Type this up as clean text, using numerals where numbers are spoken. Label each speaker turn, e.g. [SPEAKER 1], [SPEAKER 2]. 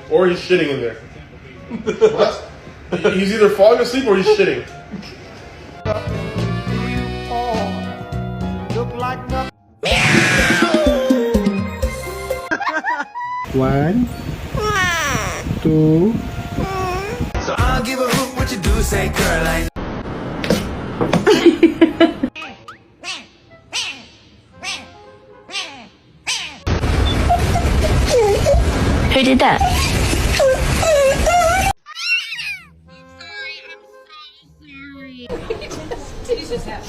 [SPEAKER 1] Or he's shitting in there. What? He's either falling asleep or he's shitting.
[SPEAKER 2] One, two.
[SPEAKER 3] So I'll give a hoot what you do, say girl.
[SPEAKER 4] Who did that?
[SPEAKER 5] Sorry, I'm so sorry.